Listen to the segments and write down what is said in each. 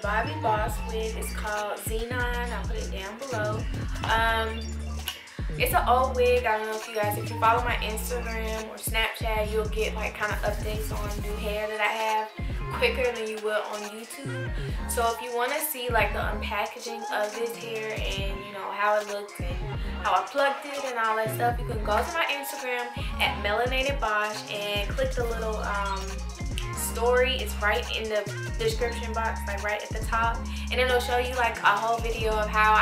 Bobby Boss wig. It's called Xenon. I'll put it down below. It's an old wig. I don't know if you follow my Instagram or Snapchat, you'll get like kind of updates on new hair that I have quicker than you will on YouTube. So if you want to see like the unpackaging of this hair and you know how it looks and how I plucked it and all that stuff, you can go to my Instagram at melanatedbosh and click the little story. It's right in the description box, like right at the top, and it'll show you like a whole video of how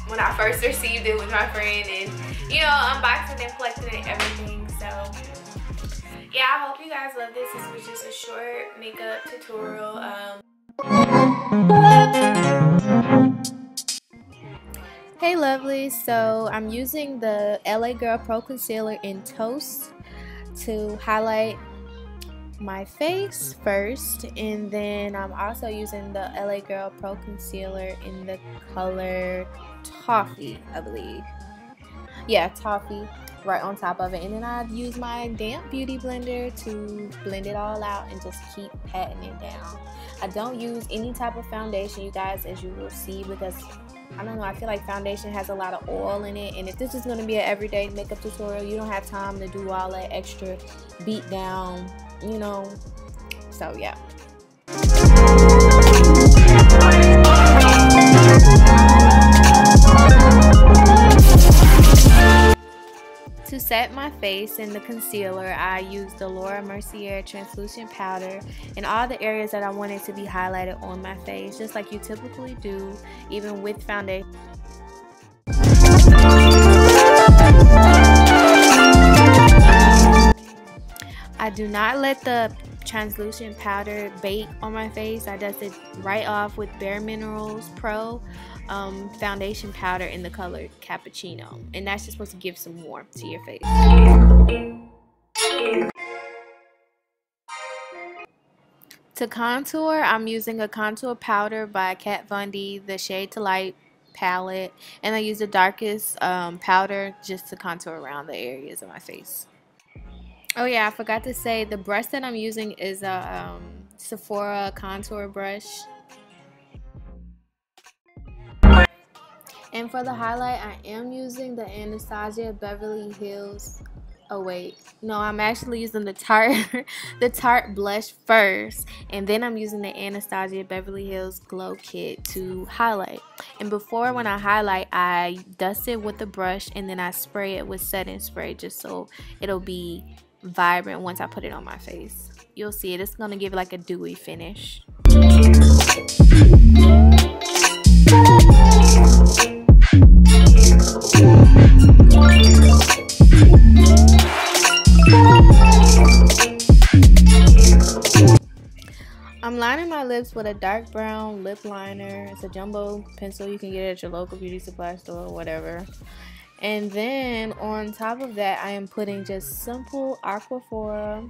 when I first received it with my friend, and you know, unboxing and collecting and everything. So yeah, I hope you guys love this. This was just a short makeup tutorial. Hey lovely, so I'm using the LA Girl Pro Concealer in Toast to highlight my face first, and then I'm also using the LA Girl Pro Concealer in the color Toffee, I believe. Yeah, Toffee, right on top of it. And then I use my damp beauty blender to blend it all out and just keep patting it down. I don't use any type of foundation, you guys, as you will see, because I don't know, I feel like foundation has a lot of oil in it, and if this is going to be an everyday makeup tutorial, you don't have time to do all that extra beat down, you know. So yeah. To set my face in the concealer, I used the Mercier translucent powder in all the areas that I wanted to be highlighted on my face, just like you typically do, even with foundation. I do not let the translucent powder bake on my face. I dust it right off with Bare Minerals Pro foundation powder in the color Cappuccino, and that's just supposed to give some warmth to your face. To contour, I'm using a contour powder by Kat Von D, the Shade to Light palette, and I use the darkest powder just to contour around the areas of my face. Oh yeah, I forgot to say, the brush that I'm using is a Sephora contour brush. And for the highlight, I am using the Anastasia Beverly Hills. Oh wait, no, I'm actually using the Tarte blush first, and then I'm using the Anastasia Beverly Hills Glow Kit to highlight. And before, when I highlight, I dust it with the brush and then I spray it with setting spray just so it'll be vibrant once I put it on my face. You'll see it. It's gonna give it like a dewy finish. I'm lining my lips with a dark brown lip liner. It's a jumbo pencil. You can get it at your local beauty supply store or whatever. And then on top of that, I am putting just simple Aquaphora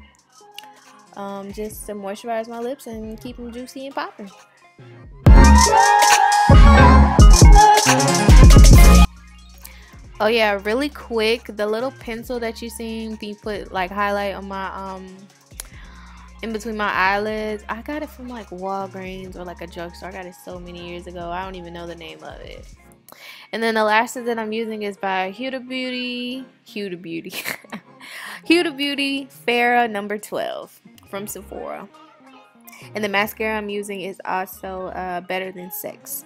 just to moisturize my lips and keep them juicy and popping. Oh yeah, really quick, the little pencil that you seen me put like highlight on my in between my eyelids, I got it from like Walgreens or like a drugstore. I got it so many years ago, I don't even know the name of it. And then the lashes that I'm using is by Huda Beauty Huda Beauty Farrah number 12 from Sephora. And the mascara I'm using is also Better Than Sex.